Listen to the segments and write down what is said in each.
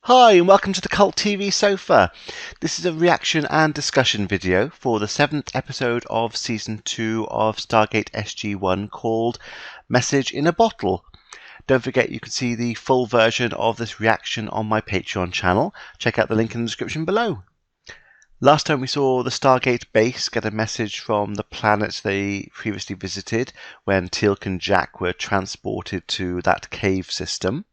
Hi and welcome to the Cult TV Sofa. This is a reaction and discussion video for the 7th episode of Season 2 of Stargate SG1 called Message in a Bottle. Don't forget you can see the full version of this reaction on my Patreon channel. Check out the link in the description below. Last time we saw the Stargate base get a message from the planet they previously visited when Teal'c and Jack were transported to that cave system.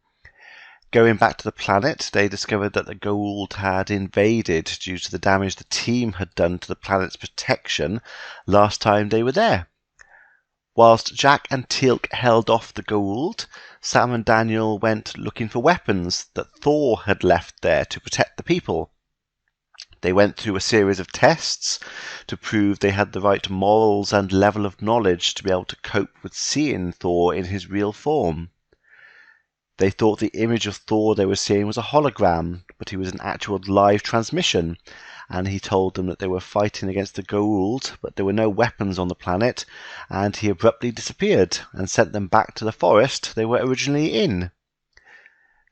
Going back to the planet, they discovered that the Goa'uld had invaded due to the damage the team had done to the planet's protection last time they were there. Whilst Jack and Teal'c held off the Goa'uld, Sam and Daniel went looking for weapons that Thor had left there to protect the people. They went through a series of tests to prove they had the right morals and level of knowledge to be able to cope with seeing Thor in his real form. They thought the image of Thor they were seeing was a hologram, but he was an actual live transmission, and he told them that they were fighting against the Goa'uld, but there were no weapons on the planet, and he abruptly disappeared and sent them back to the forest they were originally in.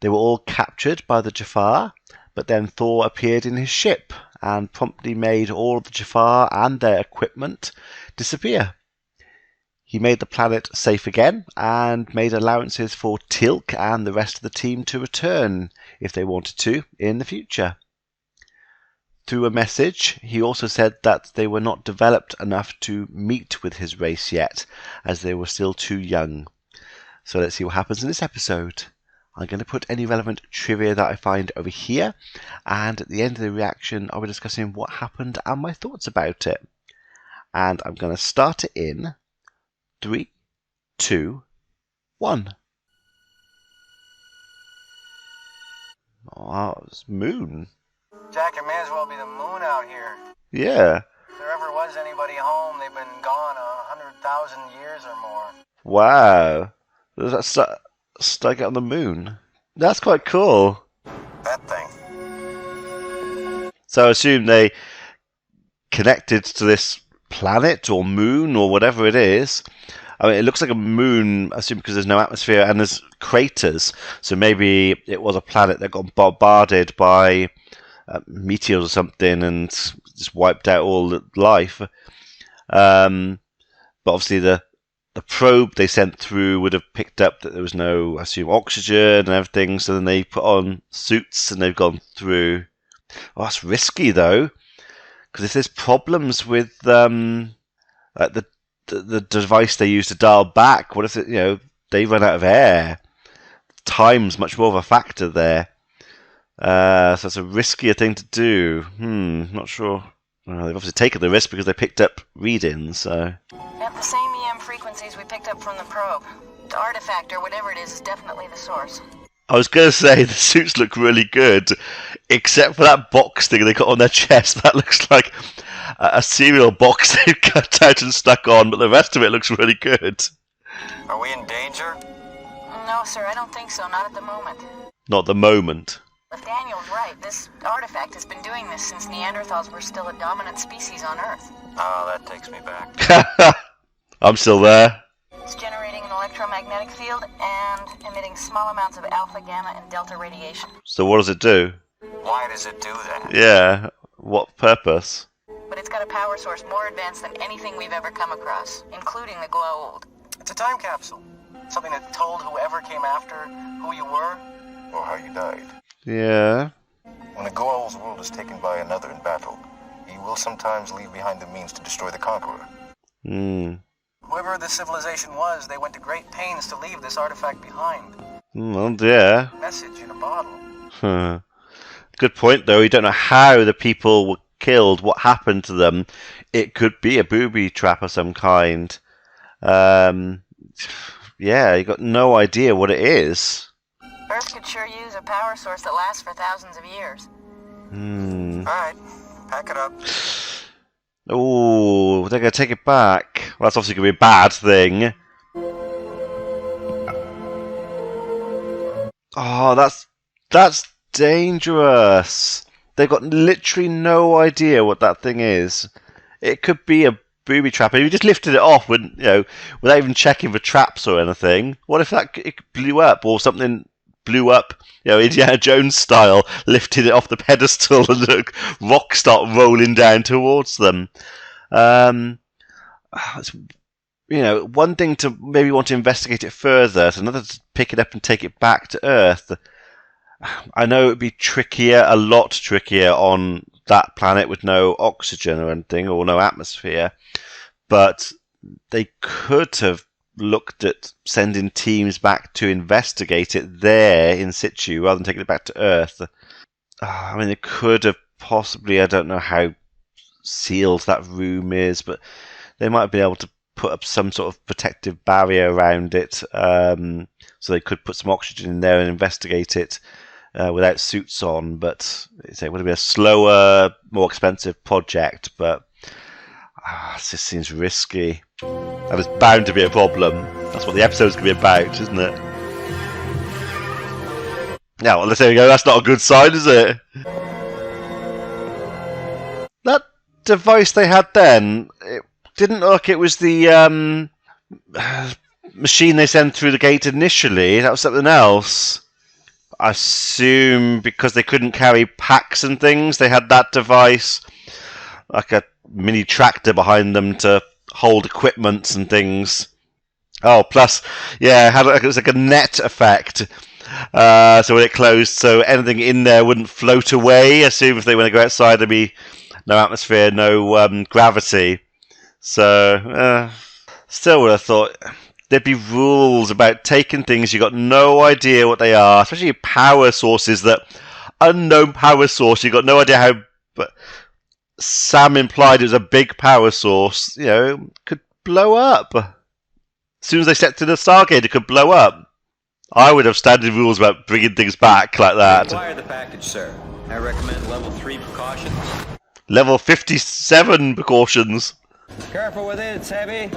They were all captured by the Jafar, but then Thor appeared in his ship and promptly made all of the Jafar and their equipment disappear. He made the planet safe again and made allowances for Teal'c and the rest of the team to return, if they wanted to, in the future. Through a message, he also said that they were not developed enough to meet with his race yet, as they were still too young. So let's see what happens in this episode. I'm going to put any relevant trivia that I find over here, and at the end of the reaction I'll be discussing what happened and my thoughts about it. And I'm going to start it in 3, 2, 1. Oh, it's moon. Jack, it may as well be the moon out here. Yeah. If there ever was anybody home, they've been gone 100,000 years or more. Wow. That's Stargate on the moon. That's quite cool. That thing. So I assume they connected to this planet or moon or whatever it is. I mean, it looks like a moon, I assume, because there's no atmosphere and there's craters. So maybe it was a planet that got bombarded by meteors or something and just wiped out all life. But obviously the probe they sent through would have picked up that there was no, I assume, oxygen and everything. So then they put on suits and they've gone through. Oh, that's risky though, because if there's problems with like the device they use to dial back, what if they run out of air? Time's much more of a factor there. So it's a riskier thing to do. Not sure. Well, they've obviously taken the risk because they picked up readings. So. At the same EM frequencies we picked up from the probe. The artifact or whatever it is definitely the source. I was going to say the suits look really good, except for that box thing they got on their chest. That looks like a cereal box they've cut out and stuck on, but the rest of it looks really good. Are we in danger? No, sir, I don't think so. Not at the moment. Not at the moment. If Daniel's right, this artifact has been doing this since Neanderthals were still a dominant species on Earth. Oh, that takes me back. I'm still there. It's generating an electromagnetic field and emitting small amounts of alpha, gamma, and delta radiation. So what does it do? Why does it do that? Yeah, what purpose? But it's got a power source more advanced than anything we've ever come across, including the Goa'uld. It's a time capsule. Something that told whoever came after who you were or how you died. Yeah. When a Goa'uld's world is taken by another in battle, he will sometimes leave behind the means to destroy the conqueror. Whoever this civilization was, they went to great pains to leave this artifact behind. Well, yeah. Message in a bottle. Good point, though. You don't know how the people were killed, what happened to them. It could be a booby trap of some kind. Yeah, you got no idea what it is. Earth could sure use a power source that lasts for thousands of years. Alright, pack it up. Oh, they're going to take it back. Well, that's obviously going to be a bad thing. Oh, that's dangerous. They've got literally no idea what that thing is. It could be a booby trap. If you just lifted it off without even checking for traps or anything, what if it blew up or something blew up, Indiana Jones style, lifted it off the pedestal and the rocks start rolling down towards them. It's, one thing to maybe want to investigate it further, it's another to pick it up and take it back to Earth. I know it would be trickier, a lot trickier on that planet with no oxygen or anything, or no atmosphere, but they could have looked at sending teams back to investigate it there in situ rather than taking it back to Earth. I mean, they could have possibly, I don't know how sealed that room is, but they might have been able to put up some sort of protective barrier around it, so they could put some oxygen in there and investigate it without suits on. But it would have been a slower, more expensive project, but it just seems risky. And it's bound to be a problem. That's what the episode's going to be about, isn't it? Yeah, well, there we go. That's not a good sign, is it? That device they had then, it didn't look like it was the machine they sent through the gate initially. That was something else. I assume because they couldn't carry packs and things, they had that device, like a mini tractor behind them to hold equipment and things. Oh, plus, yeah, it was like a net effect. So when it closed, so anything in there wouldn't float away. I assume if they want to go outside, there'd be no atmosphere, no gravity. So, still would have thought there'd be rules about taking things you got no idea what they are, especially power sources, that unknown power source, you got no idea how. But Sam implied it was a big power source, could blow up. As soon as they stepped in the Stargate, it could blow up. I would have standard rules about bringing things back like that. Require the package, sir. I recommend level 3 precautions. Level 57 precautions. Careful with it, it's heavy.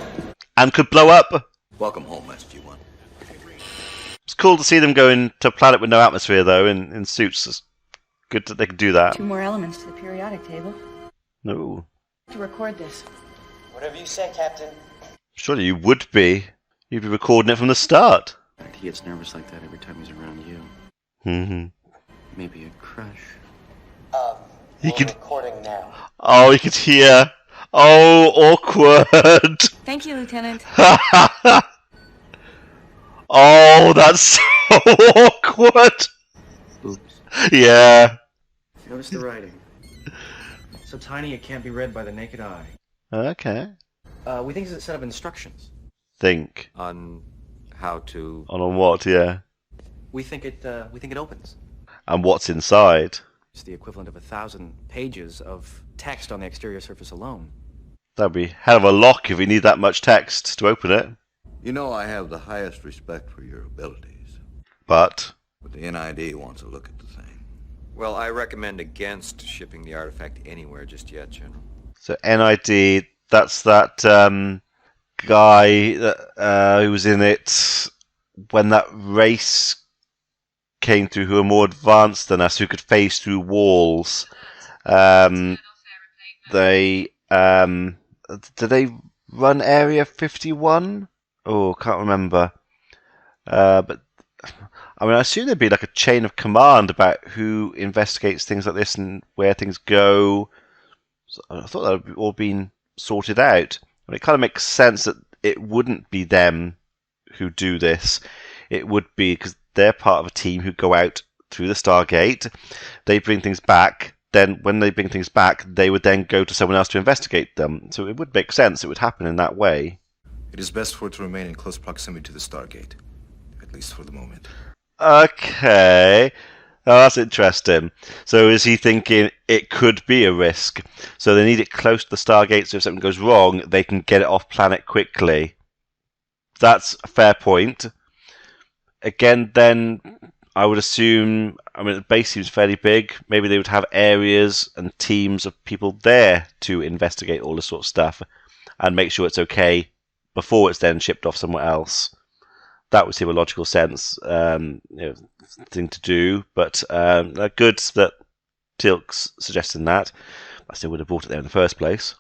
And could blow up. Welcome home, SG1. It's cool to see them go into a planet with no atmosphere, though, in suits. It's good that they can do that. 2 more elements to the periodic table. No. To record this. Whatever you say, Captain. Surely you would be. You'd be recording it from the start. He gets nervous like that every time he's around you. Mm-hmm. Maybe a crush. He We're could. recording now. Oh, you could hear. Oh, awkward. Thank you, Lieutenant. Oh, that's so awkward. Oops. Yeah. Notice the writing. So tiny it can't be read by the naked eye. Okay. We think it's a set of instructions. Think. On how to... On what, yeah. We think it opens. And what's inside. It's the equivalent of 1,000 pages of text on the exterior surface alone. That'd be hell of a lock if we need that much text to open it. You know I have the highest respect for your abilities, But but the NID wants a look at the thing. Well, I recommend against shipping the artifact anywhere just yet, General. so NID, that's that guy that who was in it when that race came through, who were more advanced than us, who could phase through walls. They did they run Area 51? Oh, can't remember. But I mean, I assume there'd be like a chain of command about who investigates things like this and where things go. So I thought that would all been sorted out. I mean, it kind of makes sense that it wouldn't be them who do this. It would be because they're part of a team who go out through the Stargate. They bring things back. Then when they bring things back, they would then go to someone else to investigate them. So it would make sense. It would happen in that way. It is best for it to remain in close proximity to the Stargate, at least for the moment. Okay. Oh, that's interesting. So is he thinking it could be a risk? So they need it close to the Stargate so if something goes wrong, they can get it off planet quickly. That's a fair point. Again, then, I would assume, I mean, the base seems fairly big. Maybe they would have areas and teams of people there to investigate all this sort of stuff and make sure it's okay before it's then shipped off somewhere else. That would seem a logical sense, thing to do. But good that Teal'c's suggesting that. I still would have brought it there in the first place,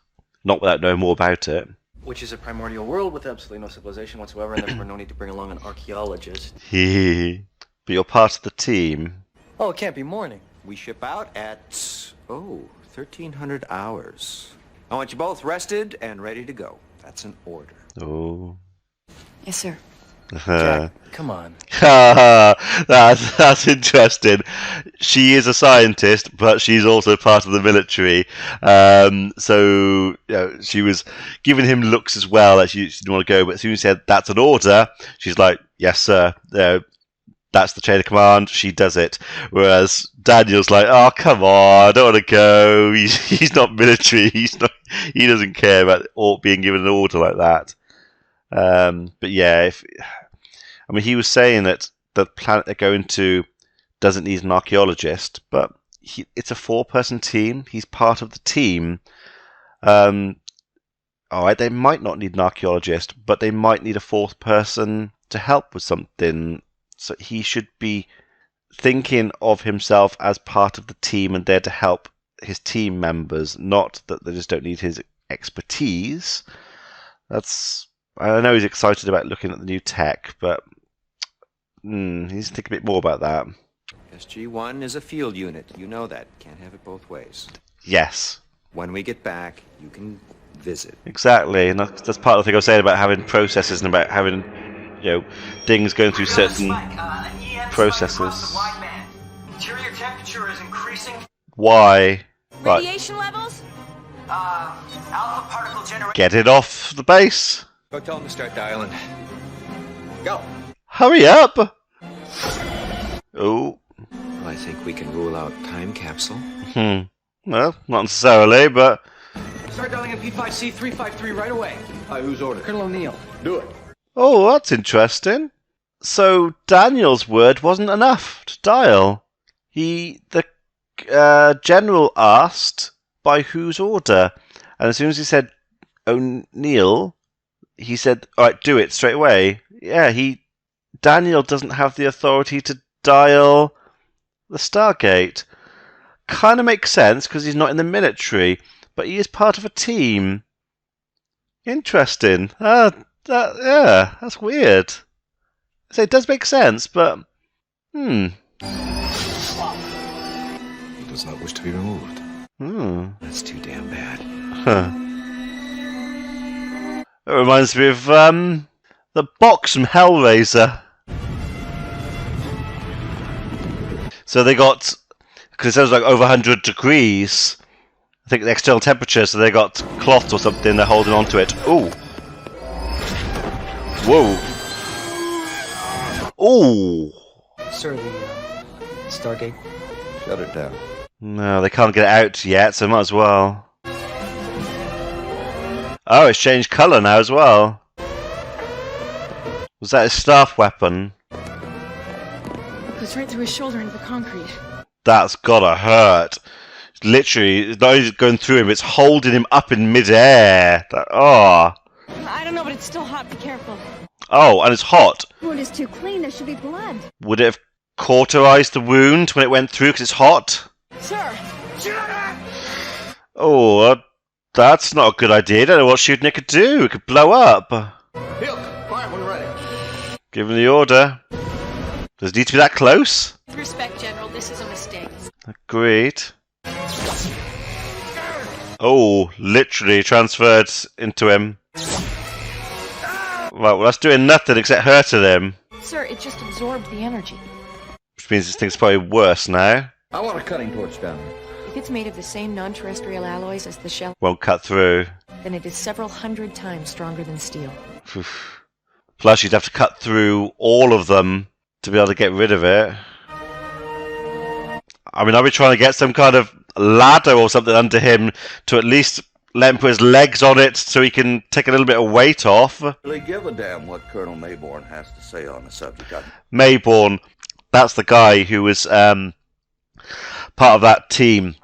not without knowing more about it. Which is a primordial world with absolutely no civilization whatsoever, and therefore no need to bring along an archaeologist. But you're part of the team. Oh, it can't be morning. We ship out at, 1300 hours. I want you both rested and ready to go. That's an order. Oh. Yes, sir. Jack, come on. That's interesting. She is a scientist, but she's also part of the military. So she was giving him looks as well that she didn't want to go. But as soon as he said that's an order, she's like, "Yes, sir." That's the chain of command. She does it. Whereas Daniel's like, "Oh, come on, I don't want to go. He's not military. He doesn't care about being given an order like that." But yeah, he was saying that the planet they're going to doesn't need an archaeologist, but it's a 4-person team. He's part of the team. All right, they might not need an archaeologist, but they might need a 4th person to help with something. So he should be thinking of himself as part of the team and there to help his team members, not that they just don't need his expertise. I know he's excited about looking at the new tech, but he needs to think a bit more about that. SG1 is a field unit. You know that. Can't have it both ways. Yes. When we get back, you can visit. Exactly, and that's part of the thing I was saying about having processes and about having, things going through certain processes. Interior temperature is increasing. Why? Radiation levels? Alpha particle generation. Get it off the base. Go tell them to start dialing. Go. Hurry up! Oh. Well, I think we can rule out time capsule. Well, not necessarily, but... Start dialing in P5C353 right away. Whose order? Colonel O'Neill. Do it. Oh, that's interesting. So Daniel's word wasn't enough to dial. The general asked by whose order, and as soon as he said O'Neill, he said, "All right, do it straight away." Yeah, Daniel doesn't have the authority to dial the Stargate. Kind of makes sense because he's not in the military, but he is part of a team. Interesting. That's weird. So it does make sense, but He does not wish to be removed. That's too damn bad. It reminds me of the box from Hellraiser. So they got, because it says like over 100 degrees, I think the external temperature, so they got cloth or something, they're holding on to it. Ooh. Whoa. Ooh. Sir, the Stargate. Shut it down. No, they can't get it out yet, so might as well. Oh, it's changed colour now as well. Was that his staff weapon? Goes right through his shoulder into the concrete. That's gotta hurt. Literally, it's not only going through him, it's holding him up in midair. I don't know, but it's still hot. Be careful. Oh, and it's hot. Wound is too clean. There should be blood. Would it have cauterized the wound when it went through because it's hot? Sir! Oh, that's not a good idea. I don't know what shooting it could do. It could blow up. Hill, fire when ready. Give him the order. Does it need to be that close? With respect, General, this is a mistake. Agreed. Oh, literally transferred into him. Right, well, that's doing nothing except hurting him. Sir, it just absorbed the energy. Which means this thing's probably worse now. I want a cutting torch down here. If it's made of the same non-terrestrial alloys as the shell, Won't cut through. then it is several hundred times stronger than steel. Plus, you'd have to cut through all of them to be able to get rid of it. I mean, I'll be trying to get some kind of ladder or something under him to at least let him put his legs on it so he can take a little bit of weight off. Really give a damn what Colonel Mayborn has to say on the subject. Mayborn, that's the guy who was part of that team.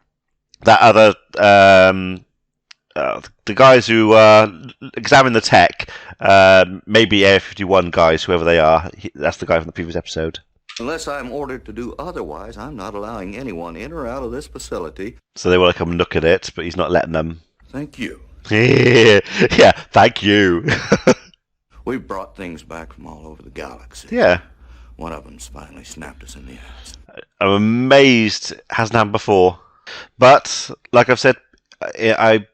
That other, the guys who examine the tech, maybe Area 51 guys, whoever they are. That's the guy from the previous episode. Unless I'm ordered to do otherwise, I'm not allowing anyone in or out of this facility. So they want to come and look at it, but he's not letting them. Thank you. Yeah, thank you. We've brought things back from all over the galaxy. Yeah. One of them's finally snapped us in the ass. I'm amazed it hasn't happened before. But, like I've said, I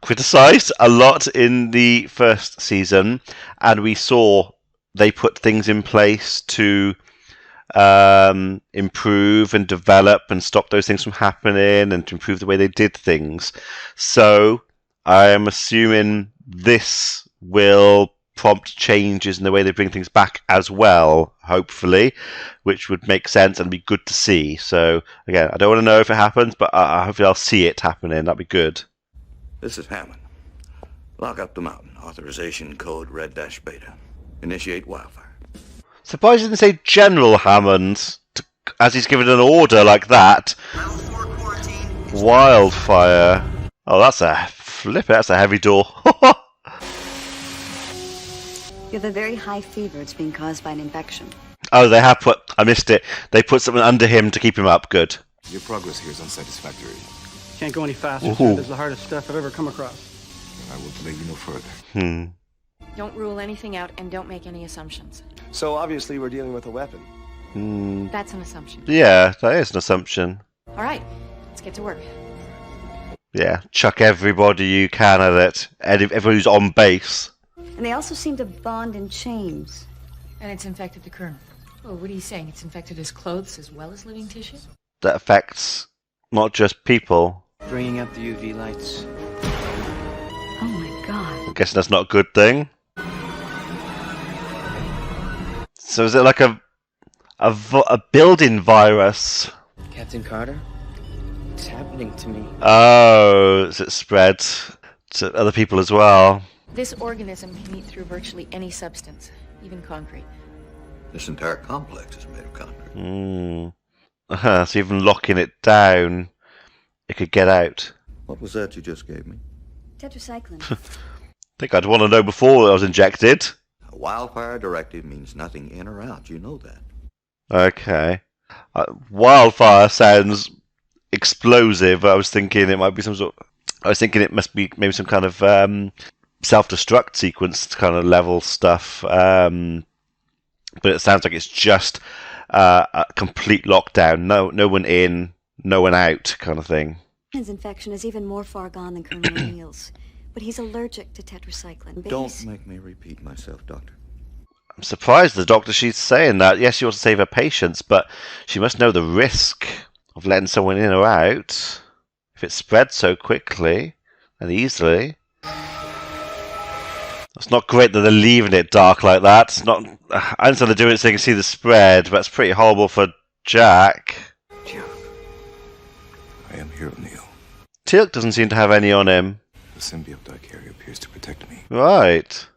criticised a lot in the first season, and we saw they put things in place to improve and develop and stop those things from happening and to improve the way they did things. So I am assuming this will prompt changes in the way they bring things back as well, hopefully, which would make sense and be good to see. So again, I don't want to know if it happens, but hopefully I'll see it happening. That'd be good. This is Hammond. Lock up the mountain. Authorization code Red-Beta. Initiate wildfire. Surprised he didn't say General Hammond, as he's given an order like that. Wildfire. Oh, that's a flip. That's a heavy door. You have a very high fever. It's being caused by an infection. Oh, they have put... I missed it. They put something under him to keep him up. Good. Your progress here is unsatisfactory. Can't go any faster, sir. This is the hardest stuff I've ever come across. I will delay you no further. Don't rule anything out and don't make any assumptions. So obviously we're dealing with a weapon. That's an assumption. Yeah, that is an assumption. All right, let's get to work. Yeah, chuck everybody you can at it. Everyone who's on base. And they also seem to bond in chains. And it's infected the Colonel. Oh, what are you saying? It's infected his clothes as well as living tissue? That affects not just people. Bringing up the UV lights. Oh my god. I'm guessing that's not a good thing. So is it like a building virus? Captain Carter? What's happening to me? Oh, is it spread to other people as well? This organism can eat through virtually any substance, even concrete. This entire complex is made of concrete. So even locking it down, it could get out. What was that you just gave me? Tetracycline. I think I'd want to know before I was injected. A wildfire directive means nothing in or out. You know that. Okay. Wildfire sounds explosive. I was thinking it might be some sort. I was thinking it must be maybe some kind of self-destruct sequence kind of level stuff. But it sounds like it's just a complete lockdown. No one in, no one out, kind of thing. His infection is even more far gone than Colonel O'Neill's, but he's allergic to tetracycline. Don't make me repeat myself, Doctor. I'm surprised the doctor, she's saying that. Yes, she wants to save her patients, but she must know the risk of letting someone in or out if it spreads so quickly and easily. It's not great that they're leaving it dark like that. It's not. I understand they're doing it so they can see the spread, but it's pretty horrible for Jack. I am here, O'Neill. Teal'c doesn't seem to have any on him. The symbiote I carry appears to protect me. Right.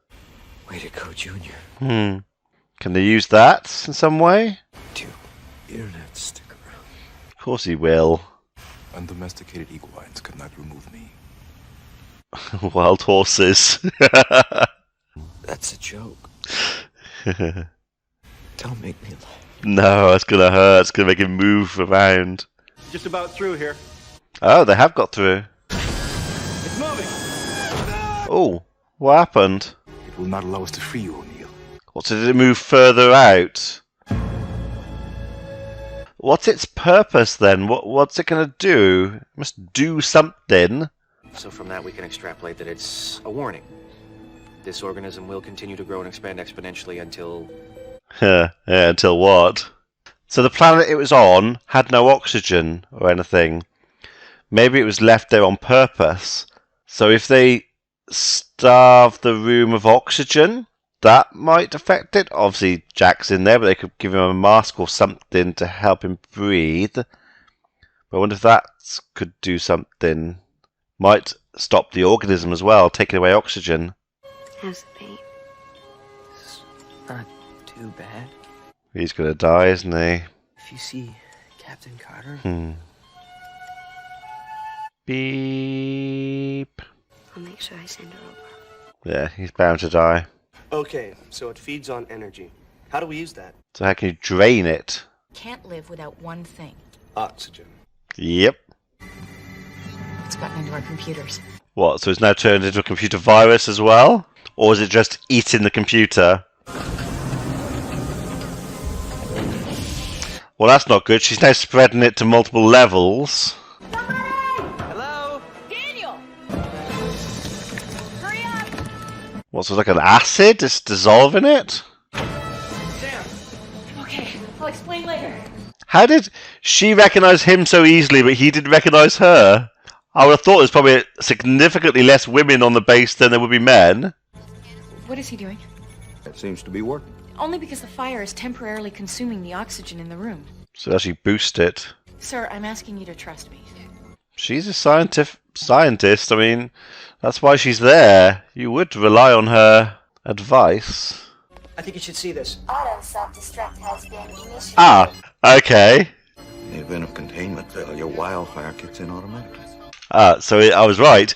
Way to go, Junior. Can they use that in some way? Internet stick around. Of course he will. Undomesticated equines could not remove me. Wild horses. That's a joke. Don't make me laugh. No, it's gonna hurt. It's gonna make him move around. Just about through here. Oh, they have got through. It's moving! Oh, what happened? It will not allow us to free you, O'Neill. What, so did it move further out? What's its purpose then? What's it gonna do? It must do something. So from that we can extrapolate that it's a warning. This organism will continue to grow and expand exponentially until... Yeah, until what? So the planet it was on had no oxygen or anything. Maybe it was left there on purpose. So if they starve the room of oxygen, that might affect it. Obviously Jack's in there, but they could give him a mask or something to help him breathe. But I wonder if that could do something. Might stop the organism as well, taking away oxygen. How's the pain? It's not too bad. He's gonna die, isn't he? If you see Captain Carter... Beep. I'll make sure I send her over. Yeah, he's bound to die. Okay, so it feeds on energy. How do we use that? So how can you drain it? Can't live without one thing. Oxygen. Yep. It's gotten into our computers. What, so it's now turned into a computer virus as well? Or is it just eating the computer? Well, that's not good. She's now spreading it to multiple levels. Hello? Daniel! Hurry up! What's it, like an acid? It's dissolving it? Sam. Okay, I'll explain later. How did she recognize him so easily, but he didn't recognize her? I would have thought there's probably significantly less women on the base than there would be men. What is he doing? That seems to be working. Only because the fire is temporarily consuming the oxygen in the room. So actually boost it. Sir, I'm asking you to trust me. She's a scientist. I mean, that's why she's there. You would rely on her advice. I think you should see this. Auto self-destruct has been initiated. Ah, okay. In the event of containment failure, wildfire kicks in automatically. I was right.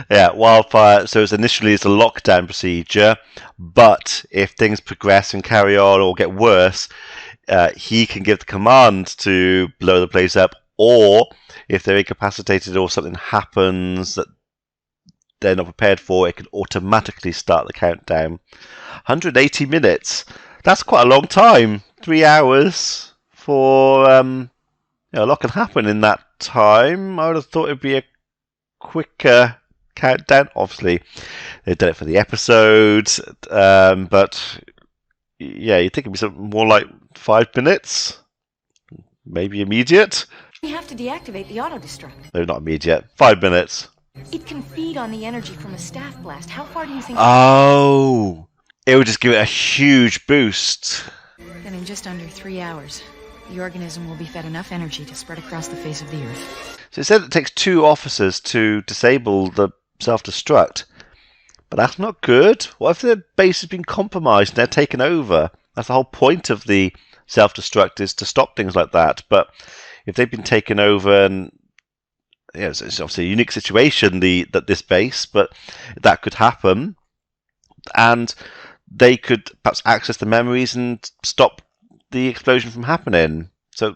Yeah, wildfire. So it's a lockdown procedure, but if things progress and carry on or get worse, he can give the command to blow the place up, or if they're incapacitated or something happens that they're not prepared for, it can automatically start the countdown. 180 minutes. That's quite a long time. 3 hours for a lot can happen in that time. I would have thought it'd be a quicker countdown. Obviously, they've done it for the episodes, but yeah, you'd think it'd be something more like 5 minutes, maybe immediate. We have to deactivate the auto-destruct. No, not immediate. 5 minutes. It can feed on the energy from a staff blast. How far do you think? Oh, it would just give it a huge boost. Then in just under 3 hours, the organism will be fed enough energy to spread across the face of the Earth. So it said it takes 2 officers to disable the self-destruct. But that's not good. What if their base has been compromised and they're taken over? That's the whole point of the self-destruct, is to stop things like that. But if they've been taken over, and it's obviously a unique situation, this base, but that could happen. And they could perhaps access the memories and stop the explosion from happening. So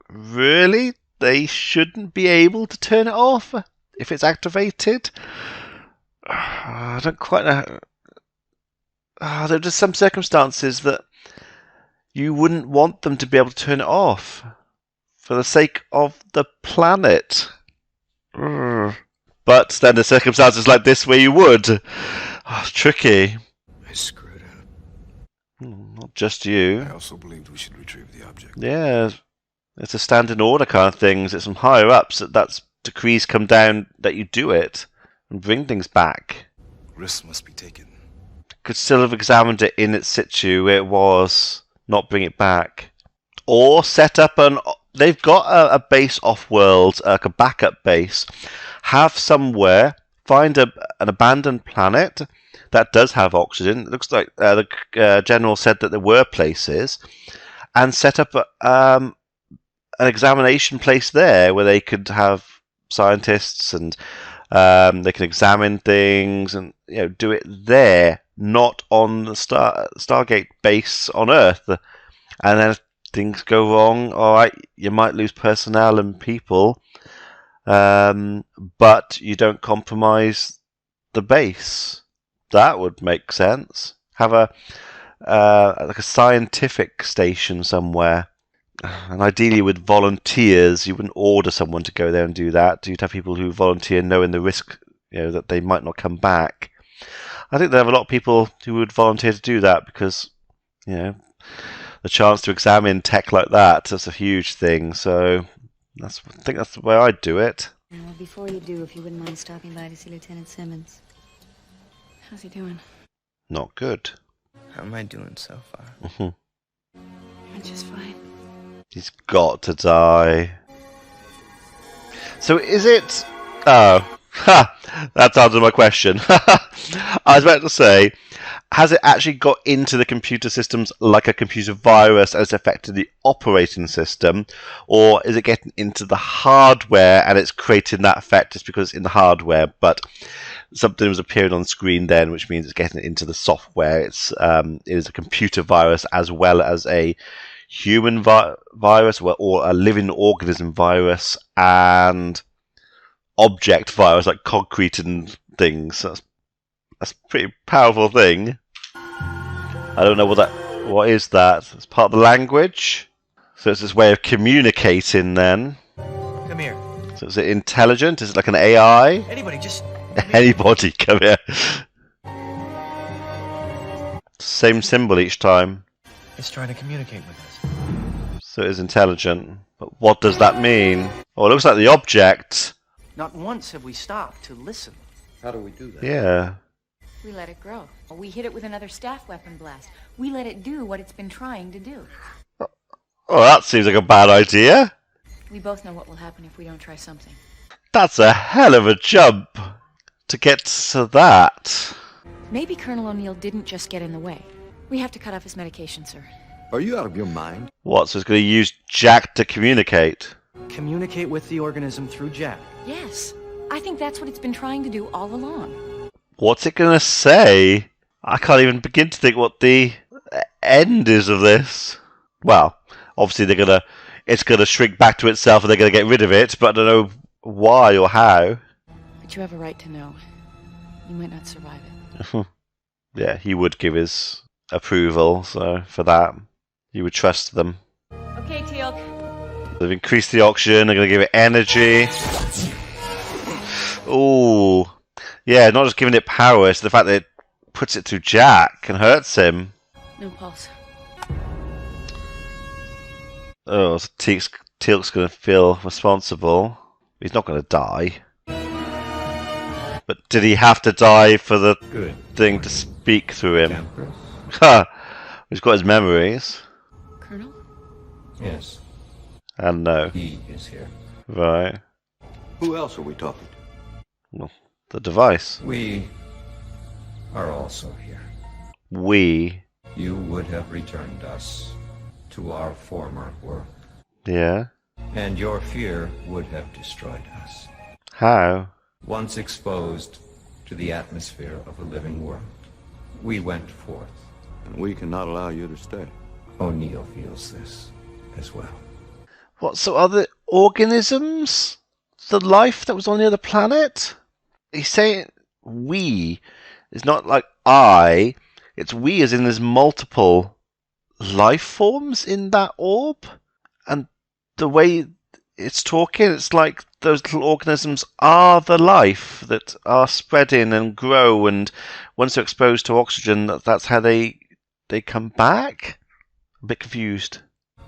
really, they shouldn't be able to turn it off if it's activated. I don't quite know. There are just some circumstances that you wouldn't want them to be able to turn it off for the sake of the planet. But then there's circumstances like this where you would. It's tricky. I screwed up. Not just you. I also believed we should retrieve the object. Yeah, it's a standing order kind of things. It's from higher ups that's decrees come down that you do it and bring things back. Risks must be taken. Could still have examined it in its situ where it was, not bring it back. Or set up they've got a base off-world, like a backup base. Have somewhere, find an abandoned planet that does have oxygen. It looks like the general said that there were places. And set up an examination place there where they could have scientists and they can examine things and do it there, not on the Stargate base on Earth. And then if things go wrong, all right, you might lose personnel and people, but you don't compromise the base. That would make sense. Have a like a scientific station somewhere. And ideally with volunteers. You wouldn't order someone to go there and do that. You'd have people who volunteer knowing the risk, that they might not come back. I think there are a lot of people who would volunteer to do that because, the chance to examine tech like that's a huge thing. So I think that's the way I'd do it. Well, before you do, if you wouldn't mind stopping by to see Lieutenant Simmons. How's he doing? Not good. How am I doing so far? I'm just fine. He's got to die. So is it... Oh. That's answered my question. I was about to say, has it actually got into the computer systems like a computer virus as affected the operating system? Or is it getting into the hardware and it's creating that effect just because it's in the hardware, but something was appearing on screen then, which means it's getting into the software. It is a computer virus as well as a human virus or a living organism virus and object virus like concrete and things. That's a pretty powerful thing. I don't know what is that. It's part of the language. So it's this way of communicating then. Come here. So is it intelligent? Is it like an AI? Anybody, just... Anybody, come here. Same symbol each time. It's trying to communicate with us. So it is intelligent. But what does that mean? Oh, it looks like the object. Not once have we stopped to listen. How do we do that? Yeah. We let it grow. We hit it with another staff weapon blast. We let it do what it's been trying to do. Oh, that seems like a bad idea. We both know what will happen if we don't try something. That's a hell of a jump to get to that. Maybe Colonel O'Neill didn't just get in the way. We have to cut off his medication, sir. Are you out of your mind? What, so it's going to use Jack to communicate? Communicate with the organism through Jack. Yes. I think that's what it's been trying to do all along. What's it going to say? I can't even begin to think what the end is of this. Well, obviously it's going to shrink back to itself and they're going to get rid of it, but I don't know why or how. But you have a right to know. You might not survive it. Yeah, he would give his approval, so for that, you would trust them. Okay, Teal'c. They've increased the oxygen, they're going to give it energy. Ooh. Yeah, not just giving it power, it's the fact that it puts it through Jack and hurts him. No pulse. Oh, so Teal'c's going to feel responsible. He's not going to die. But did he have to die for the thing to speak through him? Ha! He's got his memories. Colonel? Yes. And no. He is here. Right. Who else are we talking to? Well, the device. We are also here. We. You would have returned us to our former world. Yeah. And your fear would have destroyed us. How? Once exposed to the atmosphere of a living world, we went forth. And we cannot allow you to stay. O'Neill feels this as well. What, so are the organisms the life that was on the other planet? He's saying we. It's not like I. It's we as in there's multiple life forms in that orb. And the way it's talking, it's like those little organisms are the life that are spreading and grow, and once they're exposed to oxygen, that's how they come back? I'm a bit confused.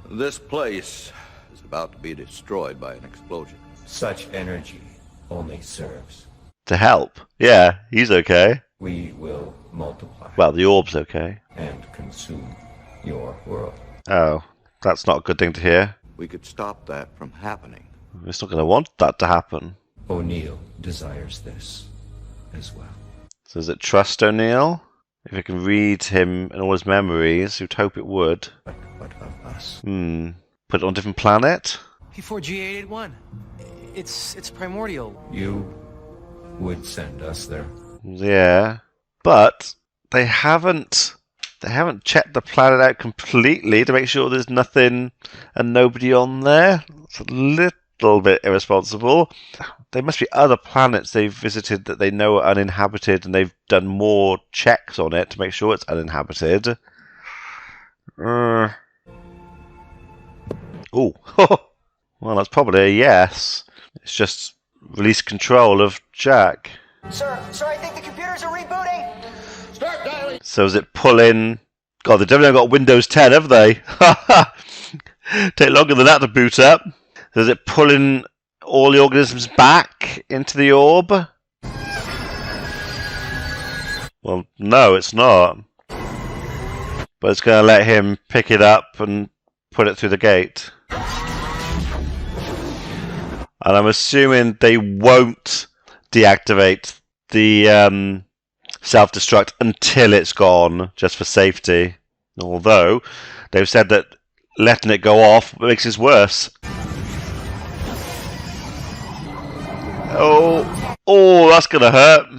This place is about to be destroyed by an explosion. Such energy only serves. To help. Yeah, he's okay. We will multiply. Well, the orb's okay. And consume your world. Oh, that's not a good thing to hear. We could stop that from happening. It's not going to want that to happen. O'Neill desires this as well. So does it trust O'Neill? If it can read him and all his memories, you'd hope it would. But of us. Put it on a different planet? P4G881. It's primordial. You would send us there. Yeah. But they haven't checked the planet out completely to make sure there's nothing and nobody on there. It's a little bit irresponsible. There must be other planets they've visited that they know are uninhabited, and they've done more checks on it to make sure it's uninhabited. Oh. Well, that's probably a yes. It's just release control of Jack. Sir, I think the computers are rebooting. Start dialing. So is it pulling... God, they definitely got Windows 10, have they? Take longer than that to boot up. So is it pulling all the organisms back into the orb? Well, no, it's not. But it's going to let him pick it up and put it through the gate. And I'm assuming they won't deactivate the self-destruct until it's gone, just for safety. Although, they've said that letting it go off makes it worse. Oh, that's going to hurt. 2,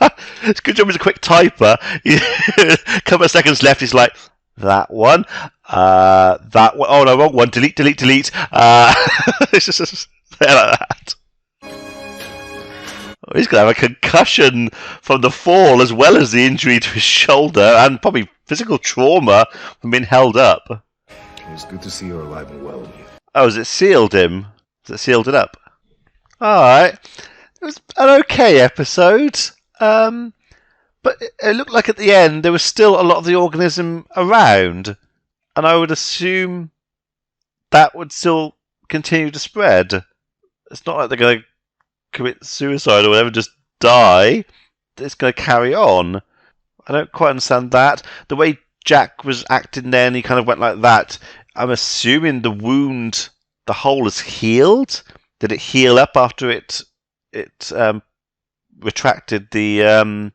1. It's a good job he's a quick typer. A couple of seconds left, he's like, that one, that one, oh no, wrong one, delete, delete, delete. It's just there like that. He's going to have a concussion from the fall as well as the injury to his shoulder, and probably physical trauma from being held up. It was good to see you alive and well. Oh, has it sealed him? Has it sealed it up? Alright. It was an okay episode. But it looked like at the end there was still a lot of the organism around. And I would assume that would still continue to spread. It's not like they're going to commit suicide or whatever, just die. It's going to carry on. I don't quite understand that. The way Jack was acting then, he kind of went like that. I'm assuming the wound, the hole is healed. Did it heal up after it retracted the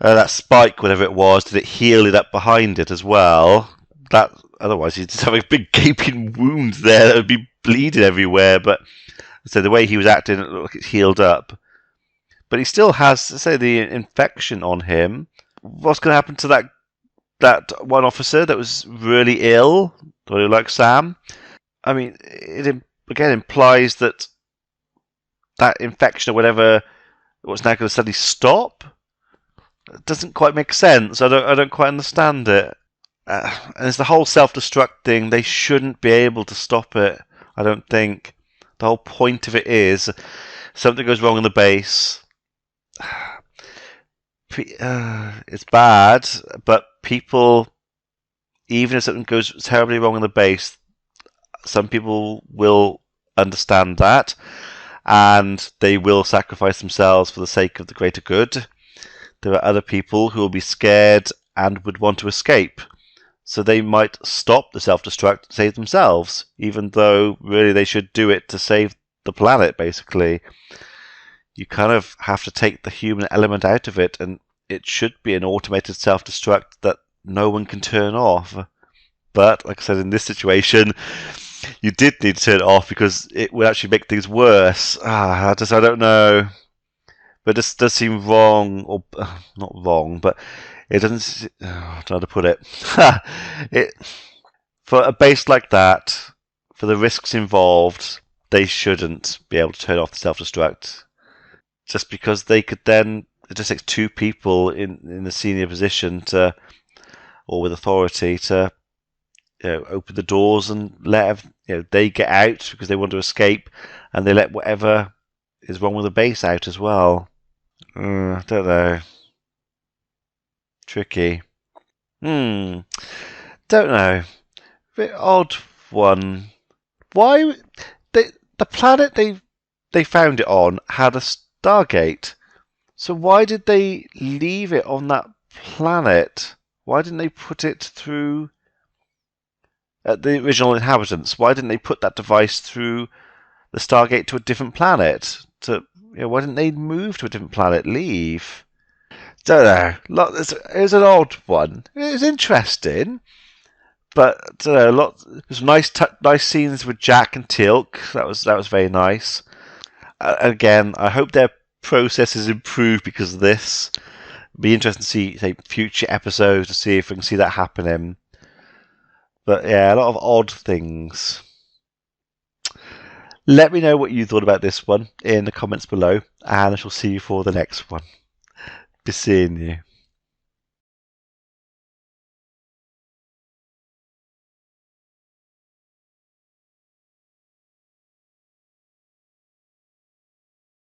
that spike, whatever it was? Did it heal it up behind it as well? That otherwise he'd just have a big gaping wound there that would be bleeding everywhere. But so the way he was acting, it looked like it healed up. But he still has, say, the infection on him. What's going to happen to that one officer that was really ill, like Sam? I mean, it again implies that infection or whatever was now going to suddenly stop. It doesn't quite make sense. I don't quite understand it. And it's the whole self-destruct thing. They shouldn't be able to stop it. I don't think. The whole point of it is something goes wrong on the base. It's bad, but people, even if something goes terribly wrong on the base, some people will understand that, and they will sacrifice themselves for the sake of the greater good. There are other people who will be scared and would want to escape, so they might stop the self-destruct to save themselves, even though really they should do it to save the planet, basically. You kind of have to take the human element out of it, and it should be an automated self-destruct that no one can turn off. But, like I said, in this situation, you did need to turn it off because it would actually make things worse. I don't know. But this does seem wrong, or not wrong, but it doesn't. I don't know how to put it. For a base like that, for the risks involved, they shouldn't be able to turn off the self-destruct. Just because they could then, it just takes two people in a senior position to, or with authority to, open the doors and let they get out because they want to escape, and they let whatever is wrong with the base out as well. I don't know. Tricky. Don't know. Bit odd one. Why the planet they found it on had a Stargate. So why did they leave it on that planet? Why didn't they put it through the original inhabitants? Why didn't they put that device through the Stargate to a different planet? Why didn't they move to a different planet? Leave? Don't know. It was an odd one. It was interesting, but there's nice scenes with Jack and Teal'c. That was very nice. Again, I hope their process is improved because of this. It'd be interesting to see, say, future episodes to see if we can see that happening. But yeah, a lot of odd things. Let me know what you thought about this one in the comments below, and I shall see you for the next one. Be seeing you.